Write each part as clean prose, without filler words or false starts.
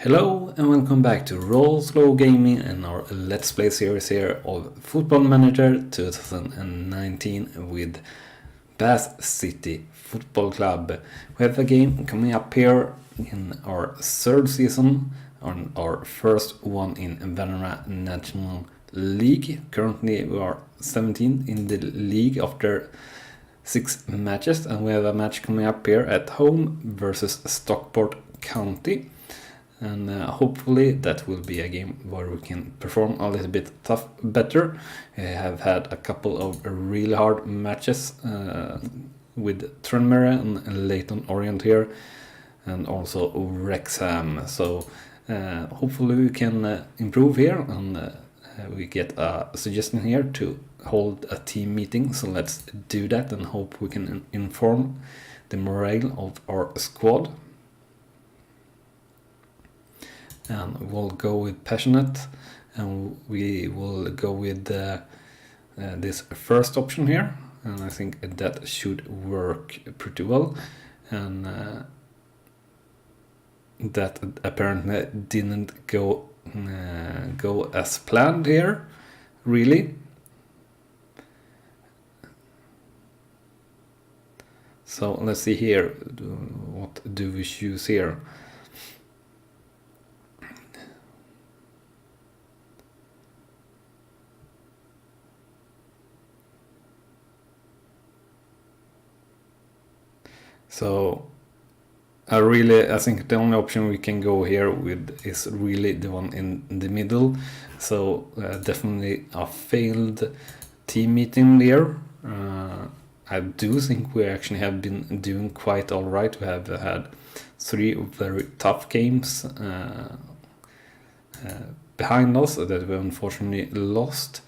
Hello and welcome back to lollujo Gaming and our Let's Play series here of Football Manager 2019 with Bath City Football Club. We have a game coming up here in our third season, on our first one in Vanera National League. Currently we are 17th in the league after 6 matches, and we have a match coming up here at home versus Stockport County. And hopefully that will be a game where we can perform a little bit better. We have had a couple of really hard matches with Tranmere and Leyton Orient here, and also Wrexham. So hopefully we can improve here, and we get a suggestion here to hold a team meeting. So let's do that and hope we can inform the morale of our squad. And we'll go with passionate, and we will go with this first option here, and I think that should work pretty well. And that apparently didn't go as planned here, really. So let's see here, what do we choose here? So I think the only option we can go here with is really the one in the middle. So definitely a failed team meeting there. I do think we actually have been doing quite all right. We have had 3 very tough games behind us that we unfortunately lost,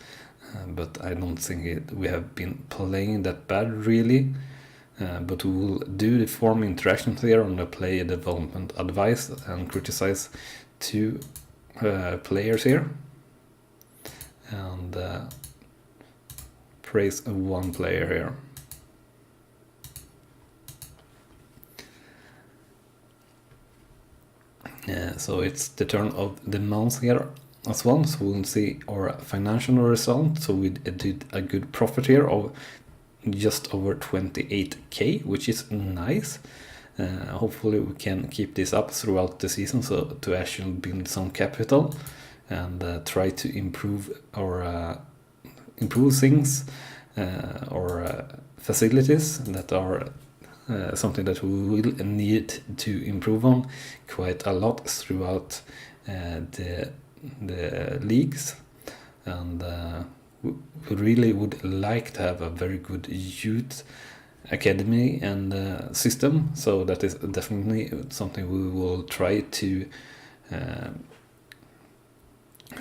but I don't think we have been playing that bad really. But we will do the form interactions here on the player development advice and criticize 2 players here, and praise 1 player here. So it's the turn of the month here as well, so we'll see our financial result. So we did a good profit here of just over 28k, which is nice. Hopefully we can keep this up throughout the season, so to actually build some capital and try to improve things or facilities that are something that we will need to improve on quite a lot throughout the leagues. And we really would like to have a very good youth academy and system, so that is definitely something we will try to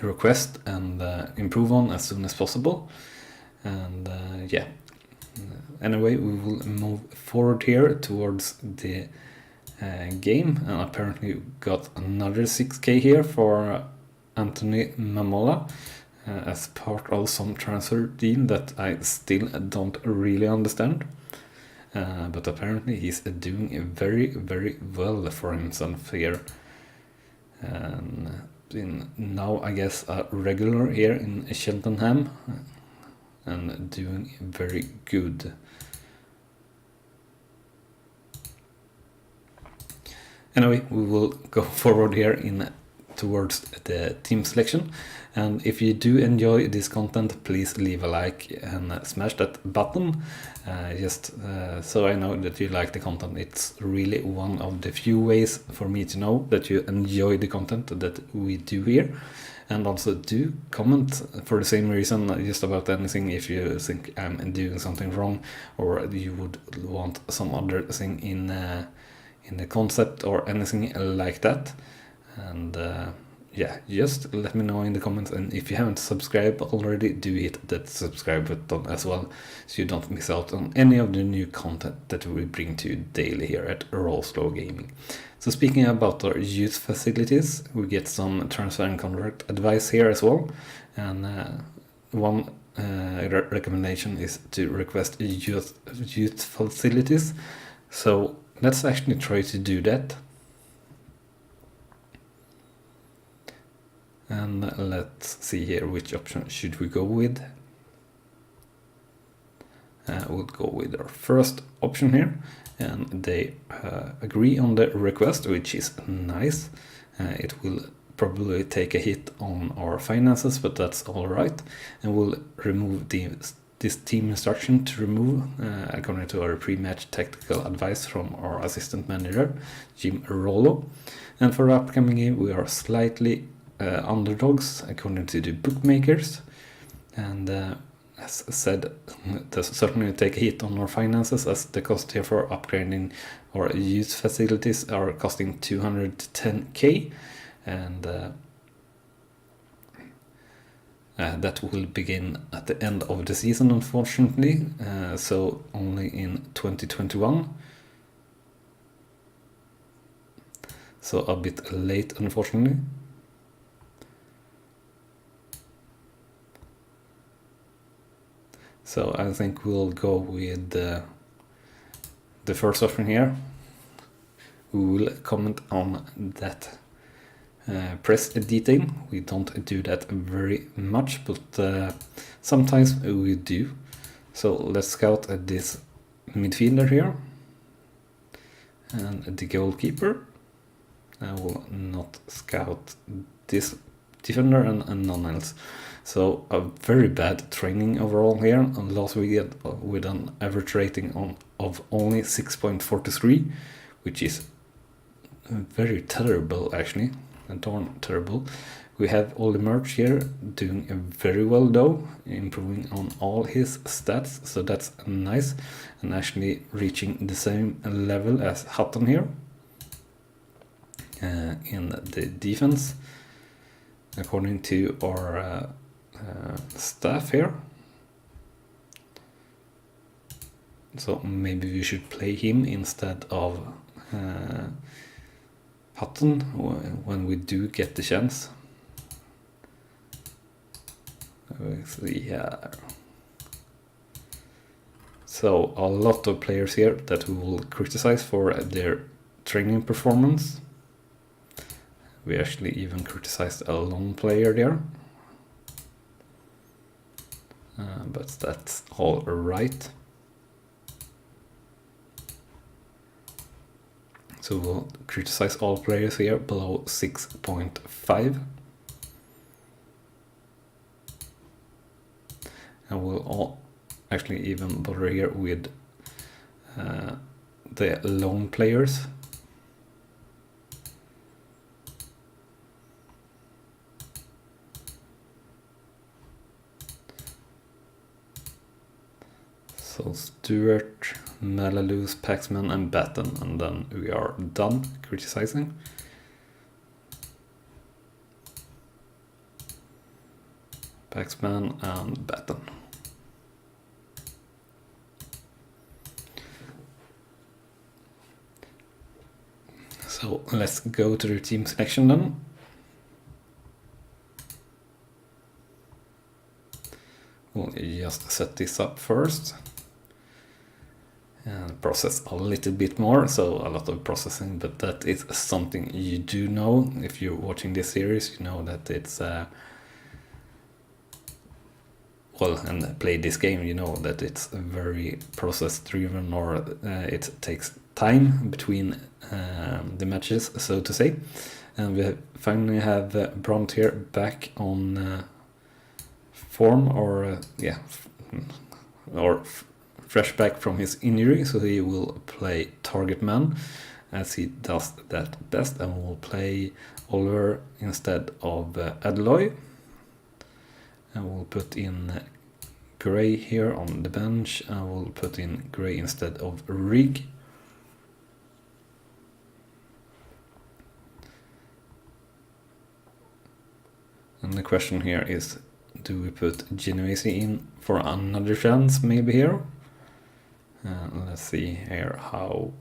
request and improve on as soon as possible. And yeah, anyway, we will move forward here towards the game, and apparently we got another 6k here for Anthony Mamola. As part of some transfer deal that I still don't really understand, but apparently he's doing very, very well for himself here, and now I guess a regular here in Cheltenham, and doing very good. Anyway, we will go forward here towards the team selection. And if you do enjoy this content, please leave a like and smash that button, just so I know that you like the content. It's really one of the few ways for me to know that you enjoy the content that we do here. And also do comment for the same reason, just about anything. If you think I'm doing something wrong, or you would want some other thing in the concept or anything like that. And yeah, just let me know in the comments, and if you haven't subscribed already, do hit that subscribe button as well, so you don't miss out on any of the new content that we bring to you daily here at lollujo Gaming. So speaking about our youth facilities, we get some transfer and contract advice here as well, and one recommendation is to request youth facilities. So let's actually try to do that. and let's see here which option should we go with. We'll go with our first option here, and they agree on the request, which is nice. It will probably take a hit on our finances, but that's all right, and we'll remove this team instruction to remove according to our pre-match tactical advice from our assistant manager Jim Rollo. And for the upcoming game we are slightly underdogs according to the bookmakers, and as said, does certainly take a hit on our finances, as the cost here for upgrading our youth facilities are costing 210k, and that will begin at the end of the season, unfortunately, so only in 2021. So a bit late, unfortunately. So I think we'll go with the first option here. We will comment on that press detail. We don't do that very much, but sometimes we do. So let's scout this midfielder here and the goalkeeper. I will not scout this defender and none else. So a very bad training overall here. And last week with an average rating of only 6.43, which is very terrible actually. Darn terrible. We have all the merch here doing very well though, improving on all his stats, so that's nice, and actually reaching the same level as Hutton here in the defense according to our staff here. So maybe we should play him instead of Hutton when we do get the chance. Yeah. So a lot of players here that we will criticize for their training performance. We actually even criticized a lone player there, but that's all right. So we'll criticize all players here below 6.5. And we'll all actually even bother here with the lone players. So Stewart, Malaluz, Paxman and Batten, and then we are done criticizing. Paxman and Batten. So let's go to the team selection then. We'll just set this up first and process a little bit more, so a lot of processing, but that is something you do know. If you're watching this series, you know that it's well, and play this game, you know that it's very process driven, or it takes time between the matches, so to say. And we finally have Brandt here back on form, or fresh back from his injury, so he will play target man as he does that best, and will play Oliver instead of Adloy. And we'll put in Gray here on the bench, and we'll put in Gray instead of Rig. And the question here is, do we put Genovese in for another chance maybe here? Let's see here how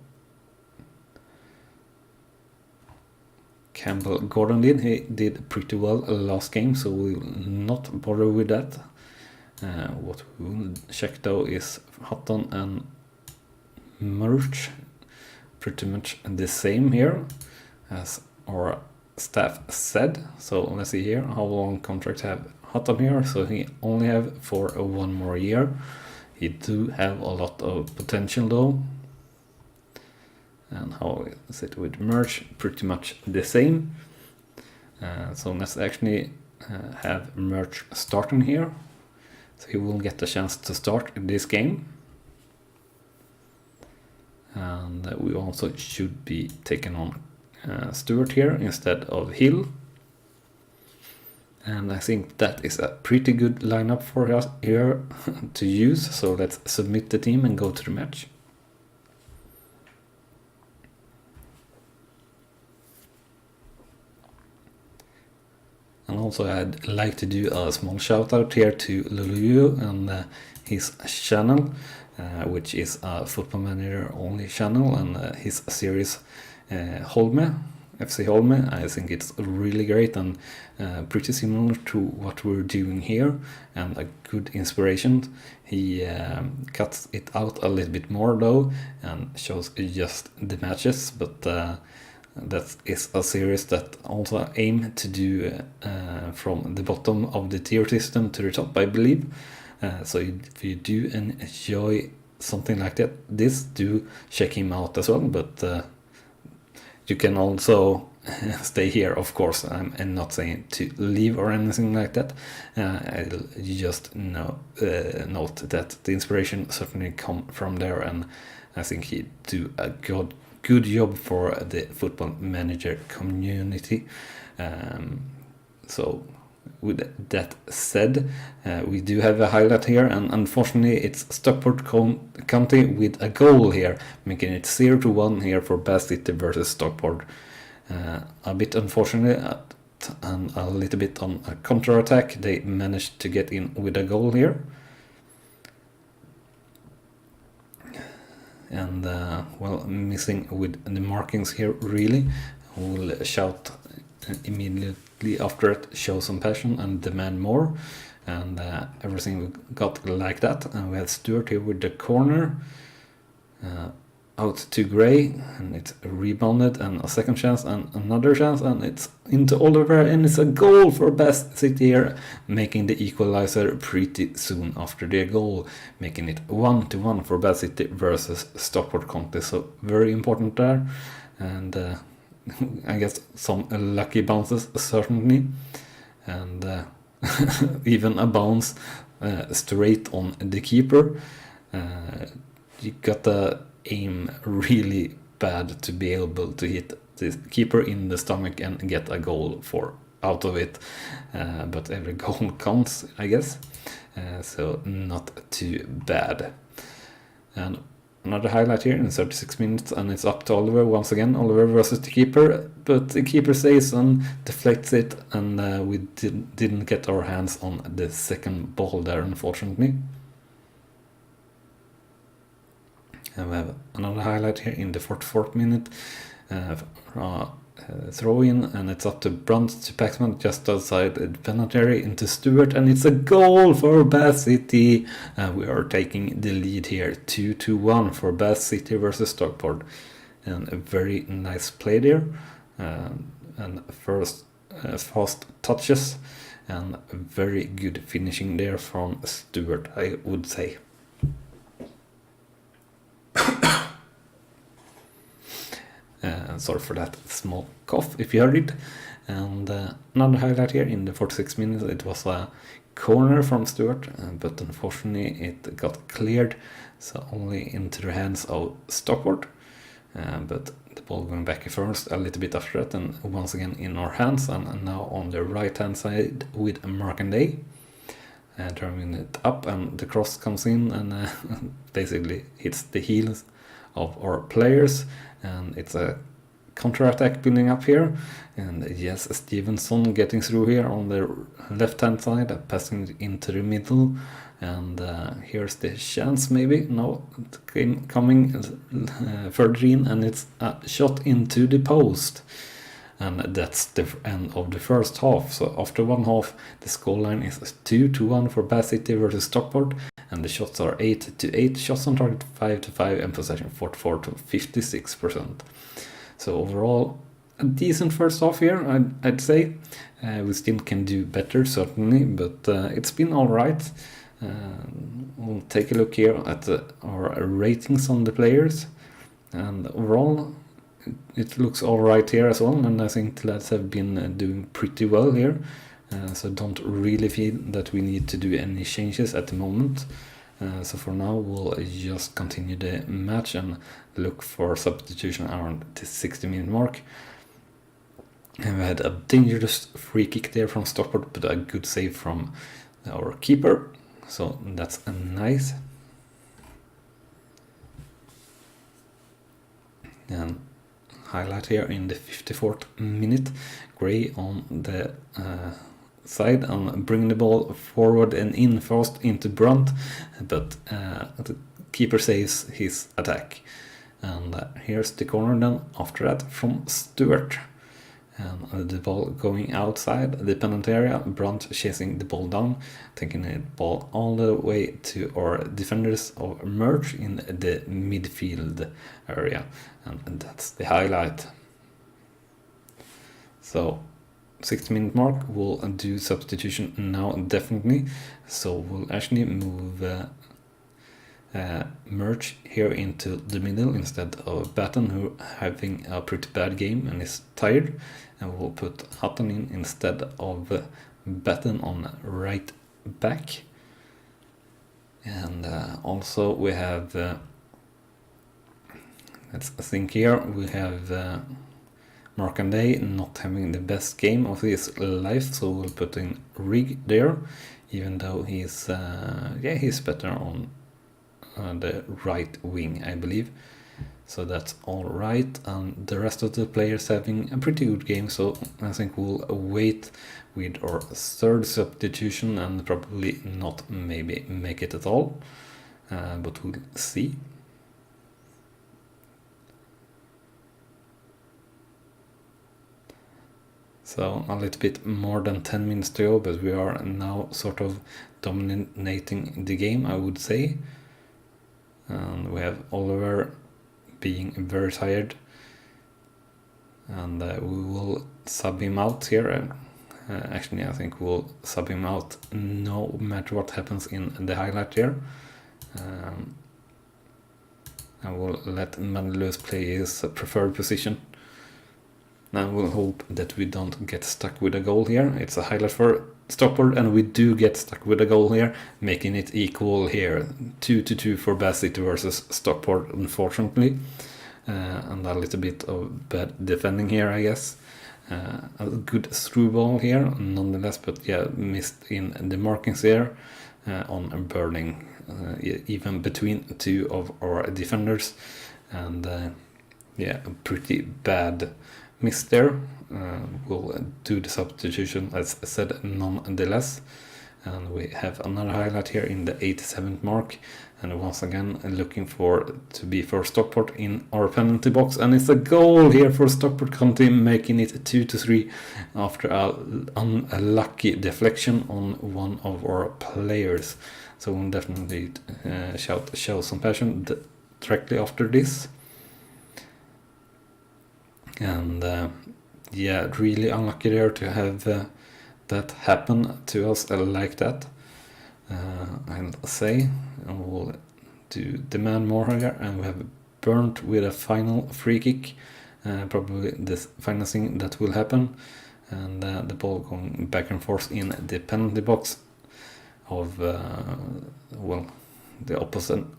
Campbell Gordon did. He did pretty well last game, so we'll not bother with that. What we will check though is Hutton and Murch, pretty much the same here as our staff said. So let's see here how long contract have Hutton here. So he only have for 1 more year. He do have a lot of potential though. And how is it with merge? Pretty much the same. So let's actually have merge starting here. So he will get a chance to start this game. And we also should be taking on Stewart here instead of Hill. And I think that is a pretty good lineup for us here to use. So let's submit the team and go to the match. And also I'd like to do a small shout out here to Lollujo and his channel, which is a Football Manager only channel, and his series Holme, FC Holme. I think it's really great and pretty similar to what we're doing here, and a good inspiration. He cuts it out a little bit more though and shows just the matches, but that is a series that also aim to do from the bottom of the tier system to the top, I believe. So if you do enjoy something like that, this, do check him out as well. But you can also stay here, of course. I'm not saying to leave or anything like that. I'll just note that the inspiration certainly come from there, and I think he do a good job for the Football Manager community. So with that said, we do have a highlight here, and unfortunately it's Stockport County with a goal here, making it 0-1 here for Bath City versus Stockport. A bit unfortunate, and a little bit on a counter-attack, they managed to get in with a goal here. And well, missing with the markings here really. We'll shout immediately after it, show some passion and demand more, and everything we got like that. And we have Stewart here with the corner, out to Gray, and it's rebounded, and a second chance and another chance, and it's into Oliver, and it's a goal for Bath City here, making the equalizer pretty soon after their goal, making it 1-1 for Bath City versus Stockport County. So very important there, and I guess some lucky bounces certainly, and even a bounce straight on the keeper. You got to aim really bad to be able to hit the keeper in the stomach and get a goal out of it, but every goal counts, I guess, so not too bad. And another highlight here in 36 minutes, and it's up to Oliver once again. Oliver versus the keeper, but the keeper saves and deflects it, and we didn't get our hands on the second ball there, unfortunately. And we have another highlight here in the 44th minute, throw in, and it's up to Brunt to Paxman just outside the penalty area into Stewart, and it's a goal for Bath City. We are taking the lead here, 2-1 for Bath City versus Stockport, and a very nice play there, and first fast touches, and very good finishing there from Stewart, I would say. Sorry for that small cough if you heard it. And another highlight here in the 46 minutes, it was a corner from Stewart, but unfortunately it got cleared, so only into the hands of Stockport. But the ball going back first a little bit after that, and once again in our hands, and now on the right hand side with Markanday. Driving it up, and the cross comes in and basically hits the heels of our players, and it's a counter-attack building up here, and yes, Stevenson getting through here on the left hand side, passing it into the middle, and here's the chance maybe, no, coming further in, and it's a shot into the post. And that's the end of the first half. So after one half, the scoreline is 2-1 for Bath City versus Stockport, and the shots are 8-8, shots on target 5-5, and possession 44 to 56%. So overall, a decent first half here, I'd say. We still can do better, certainly, but it's been all right. We'll take a look here at our ratings on the players, and overall it looks all right here as well, and I think the lads have been doing pretty well here, so don't really feel that we need to do any changes at the moment. So for now we'll just continue the match and look for substitution around the 60-minute mark. And we had a dangerous free kick there from Stockport, but a good save from our keeper, so that's nice. And highlight here in the 54th minute, Gray on the side and bring the ball forward and in fast into Brunt, but the keeper saves his attack. And here's the corner then after that from Stewart. And the ball going outside the penalty area, Brunt chasing the ball down, taking the ball all the way to our defenders of Merge in the midfield area, and that's the highlight. So 60-minute mark, we'll do substitution now definitely, so we'll actually move Merge here into the middle instead of Batten, who having a pretty bad game and is tired, and we'll put Hutton in instead of Batten on right back. And also we have let's think here, we have Markanday not having the best game of his life, so we'll put in Rig there, even though he's better on the right wing, I believe. So that's all right, and the rest of the players having a pretty good game, so I think we'll wait with our third substitution and probably not maybe make it at all, but we'll see. So a little bit more than 10 minutes to go, but we are now sort of dominating the game, I would say. And we have Oliver being very tired, and we will sub him out here. Actually, I think we'll sub him out no matter what happens in the highlight here. I will let Mandelus play his preferred position. And we'll hope that we don't get stuck with a goal here. It's a highlight for Stockport, and we do get stuck with a goal here, making it equal here. 2-2 for Bassett versus Stockport, unfortunately. And a little bit of bad defending here, I guess. A good through ball here, nonetheless, but yeah, missed in the markings here on Burning, even between two of our defenders. And yeah, a pretty bad miss there. We'll do the substitution as I said nonetheless, and we have another highlight here in the 87th mark, and once again looking for Stockport in our penalty box, and it's a goal here for Stockport County, making it 2-3 after a unlucky deflection on one of our players. So we'll definitely show some passion directly after this. And yeah, really unlucky there to have that happen to us like that, I'll say. And we'll do demand more here, and we have Burnt with a final free kick, probably the final thing that will happen, and the ball going back and forth in the penalty box of the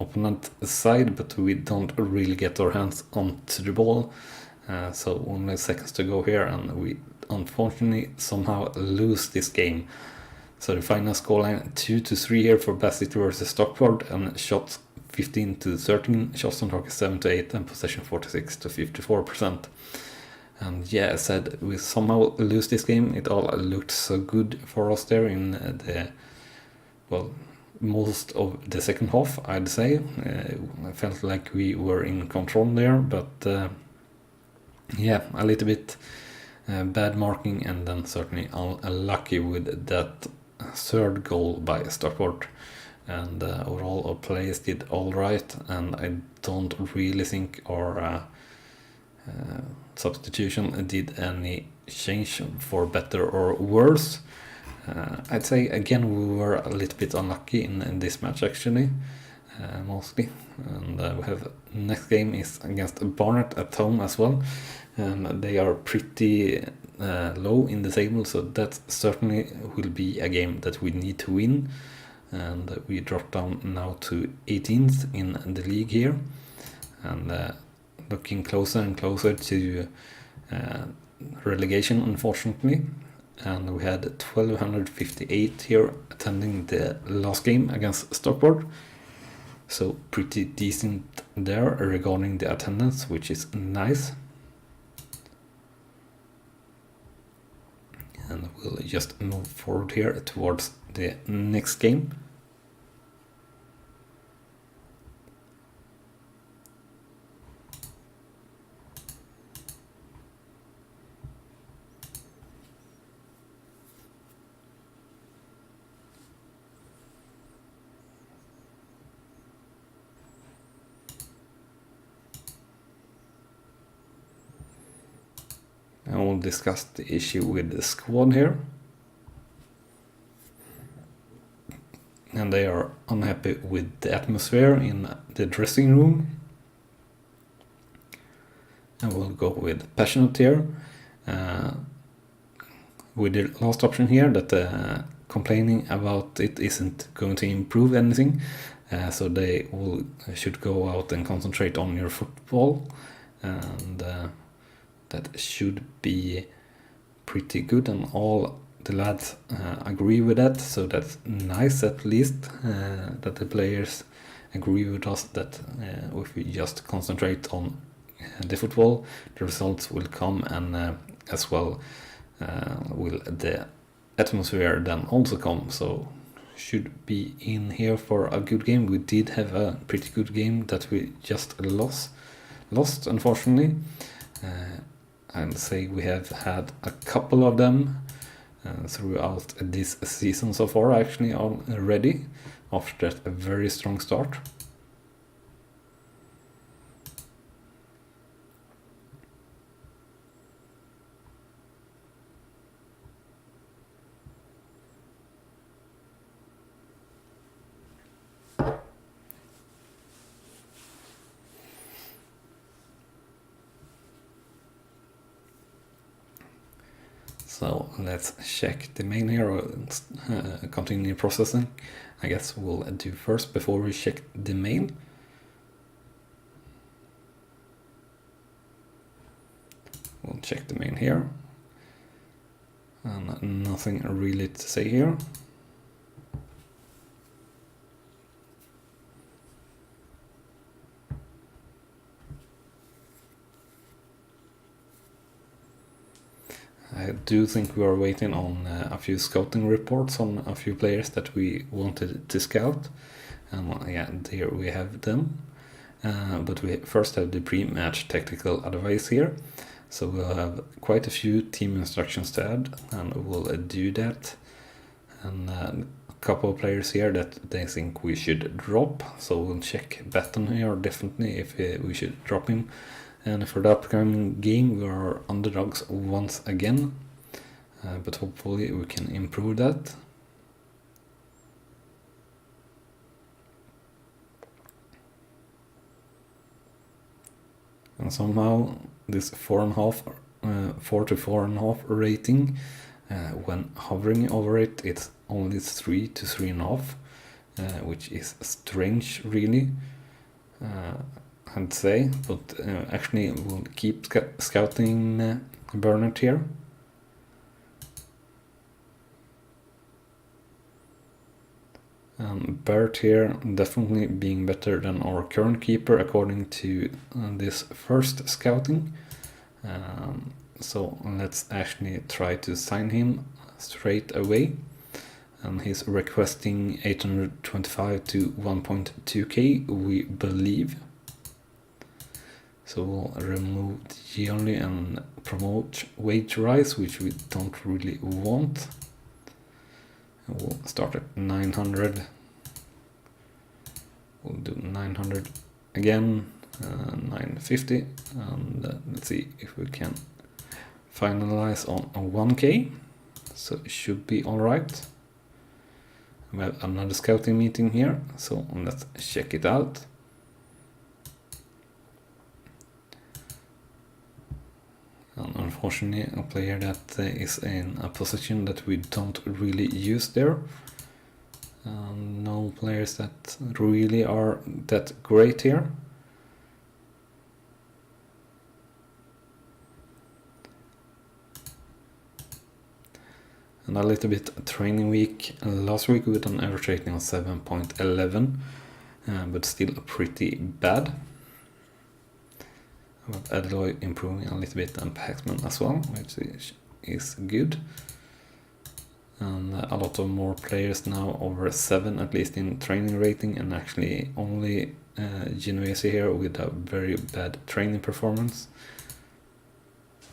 opponent side, but we don't really get our hands onto the ball. So only seconds to go here, and we unfortunately somehow lose this game. So the final scoreline 2-3 here for Bassett versus Stockport, and shots 15-13, shots on target 7-8, and possession 46-54%. And yeah, I said we somehow lose this game. It all looked so good for us there in the most of the second half, I'd say. I felt like we were in control there, but yeah, a little bit bad marking, and then certainly unlucky with that third goal by Stockport. And overall our players did all right, and I don't really think our substitution did any change for better or worse. I'd say again we were a little bit unlucky in this match actually, mostly. And we have next game is against Barnet at home as well. They are pretty low in the table, so that certainly will be a game that we need to win. And we drop down now to 18th in the league here, and looking closer and closer to relegation, unfortunately. And we had 1258 here attending the last game against Stockport, so pretty decent there regarding the attendance, which is nice. And we'll just move forward here towards the next game. And we'll discuss the issue with the squad here. And they are unhappy with the atmosphere in the dressing room. And we'll go with passionate here. With the last option here, that complaining about it isn't going to improve anything. So they should go out and concentrate on your football. And that should be pretty good, and all the lads agree with that, so that's nice at least, that the players agree with us that if we just concentrate on the football, the results will come, and as well will the atmosphere then also come. So should be in here for a good game. We did have a pretty good game that we just lost unfortunately. I'd say we have had a couple of them throughout this season so far actually already, after a very strong start. So let's check the main here, or continue processing. I guess we'll do first before we check the main. We'll check the main here. And nothing really to say here. I do think we are waiting on a few scouting reports on a few players that we wanted to scout. And yeah, there we have them. But we first have the pre-match tactical advice here. So we'll have quite a few team instructions to add, and we'll do that. And a couple of players here that they think we should drop. So we'll check Batten here definitely if we should drop him. And for the upcoming game we are underdogs once again, but hopefully we can improve that. And somehow this 4 to 4.5 rating, when hovering over it, it's only 3 to 3.5, which is strange really. I'd say, but actually we'll keep scouting Bernard here. Bert here definitely being better than our current keeper according to this first scouting. So let's actually try to sign him straight away. And he's requesting 825 to 1.2k, we believe. So we'll remove the yearly and promote wage rise, which we don't really want. And we'll start at 900. We'll do 900 again, 950, and let's see if we can finalize on 1k, so it should be all right. We have another scouting meeting here, so let's check it out. And unfortunately, a player that is in a position that we don't really use there. No players that really are that great here. And a little bit training week last week with an average rating of 7.11, but still pretty bad. But Adloy improving a little bit, and Paxman as well, which is good. And a lot of more players now over 7 at least in training rating, and actually only Genovese here with a very bad training performance.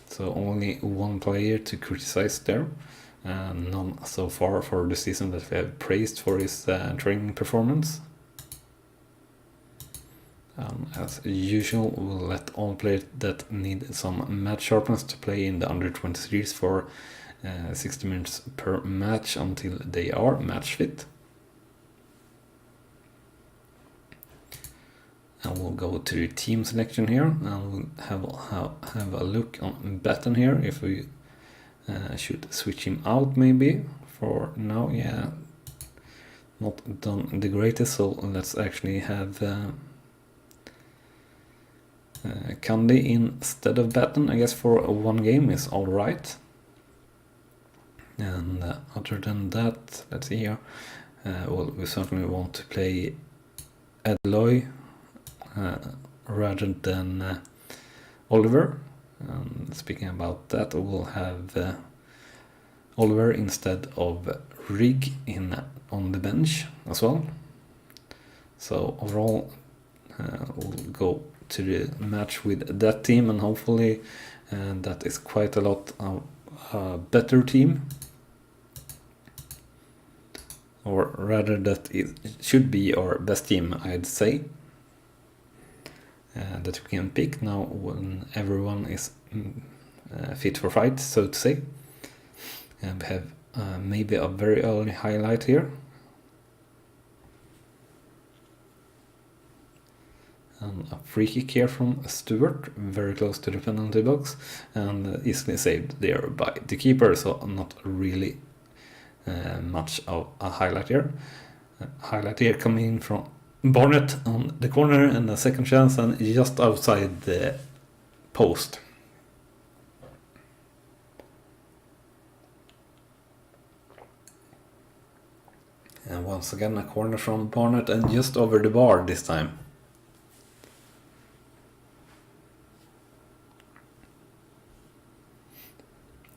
So only one player to criticize there, and none so far for the season that we have praised for his training performance. As usual, we'll let all players that need some match sharpness to play in the under 23s for 60 minutes per match until they are match fit. And we'll go to the team selection here, and we'll have a look on Batten here if we should switch him out maybe. For now, yeah, not done the greatest, so let's actually have Candy instead of Batten. I guess for one game is all right. And other than that, let's see here. Well, we certainly want to play Adloy rather than Oliver. And speaking about that, we'll have Oliver instead of Rig on the bench as well. So overall, we'll go to the match with that team, and hopefully that is quite a lot of a better team, or rather that it should be our best team, I'd say, that we can pick now when everyone is fit for fight, so to say. And we have maybe a very early highlight here. And a free kick here from Stewart, very close to the penalty box, and easily saved there by the keeper, so not really much of a highlight here. Highlight here coming from Barnett on the corner, and a second chance and just outside the post. And once again a corner from Barnett, and just over the bar this time.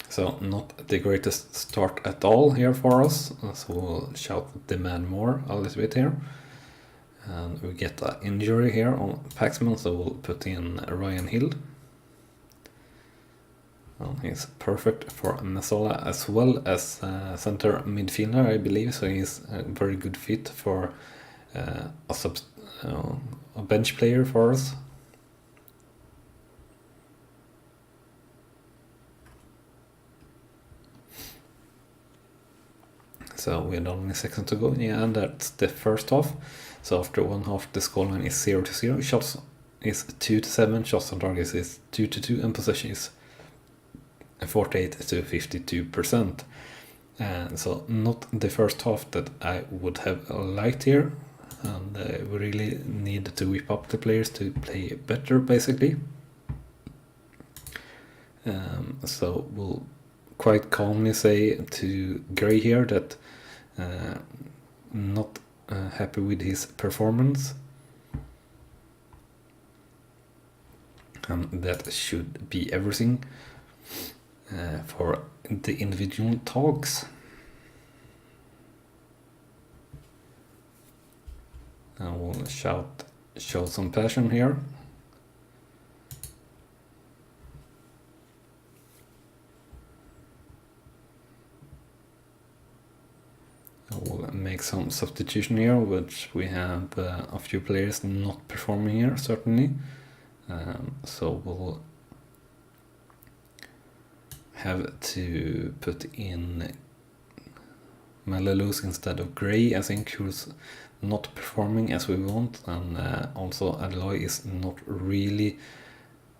So not the greatest start at all here for us, so we'll shout the man more a little bit here. And we get an injury here on Paxman, so we'll put in Ryan Hill. Well, he's perfect for Mazzola as well as center midfielder, I believe, so he's a very good fit for a bench player for us. So we had only seconds to go, yeah, and that's the first half. So after one half, the scoreline is 0-0. Shots is 2-7, shots on target is 2-2, and possession is 48-52%. So not the first half that I would have liked here, and we really need to whip up the players to play better, basically. So we'll quite calmly say to Gray here that not happy with his performance, and that should be everything for the individual talks. I will show some passion here. I will make some substitution here, which we have a few players not performing here, certainly. So we'll have to put in Malaloos instead of Gray, I think, who's not performing as we want, and also Alloy is not really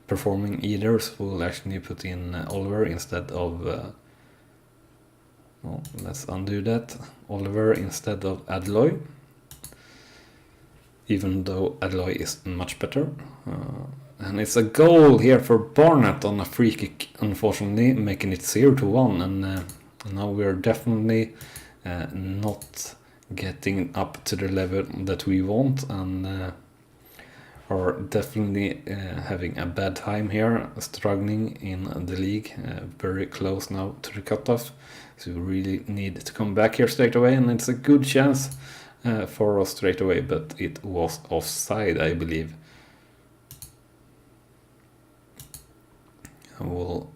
performing either, so we'll actually put in Oliver instead of well, let's undo that. Oliver instead of Adloy, even though Adloy is much better. And it's a goal here for Barnett on a free kick, unfortunately, making it 0-1, and now we're definitely not getting up to the level that we want, and are definitely having a bad time here, struggling in the league, very close now to the cutoff, so we really need to come back here straight away, and it's a good chance for us straight away, but it was offside, I believe. We'll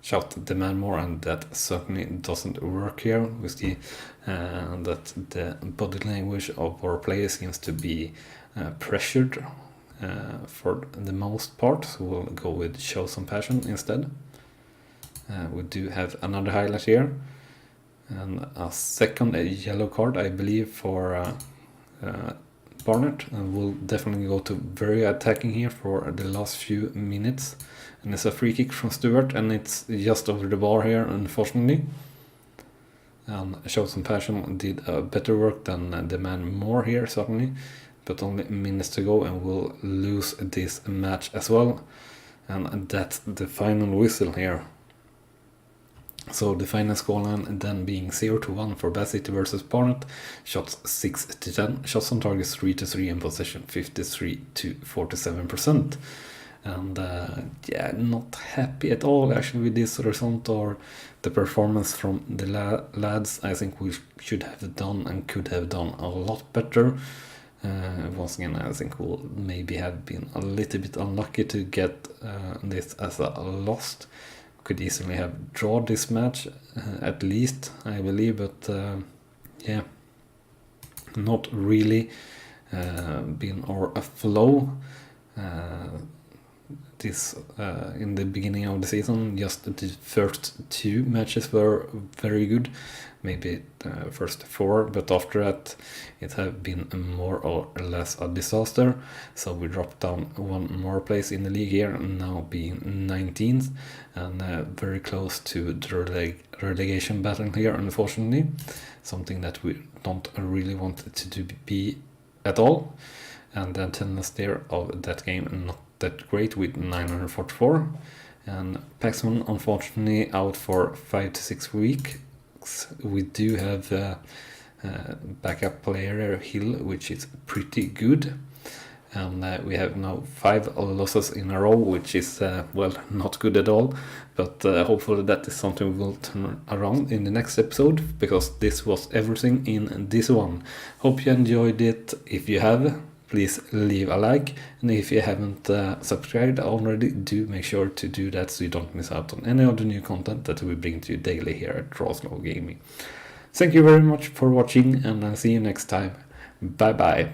shout demand more, and that certainly doesn't work here. We see that the body language of our players seems to be pressured for the most part, so we'll go with show some passion instead. We do have another highlight here, and a second yellow card, I believe, for Barnett, and we'll definitely go to very attacking here for the last few minutes. And it's a free kick from Stewart, and it's just over the bar here, unfortunately. And Show Some Passion did a better work than Demand More here, certainly. But only minutes to go, and we'll lose this match as well. And that's the final whistle here. So the final scoreline then being 0-1 for Bath City versus Barnet. Shots 6-10, shots on target 3-3, and possession 53-47%. And yeah, not happy at all actually with this result or the performance from the lads. I think we should have done and could have done a lot better. Once again, I think we'll maybe have been a little bit unlucky to get this as a loss. Could easily have drawn this match at least, I believe, but yeah, not really been our flow. This in the beginning of the season, just the first 2 matches were very good, maybe first 4, but after that it have been more or less a disaster. So we dropped down 1 more place in the league here, now being 19th, and very close to the relegation battle here, unfortunately, something that we don't really want it to be at all. And the attendance there of that game not that great with 944, and Paxman unfortunately out for 5 to 6 weeks. We do have backup player Hill, which is pretty good, and we have now 5 losses in a row, which is well, not good at all, but hopefully that is something we will turn around in the next episode, because this was everything in this one. Hope you enjoyed it. If you have, please leave a like, and if you haven't subscribed already, do make sure to do that so you don't miss out on any of the new content that we bring to you daily here at Troslow Gaming. Thank you very much for watching, and I'll see you next time. Bye bye.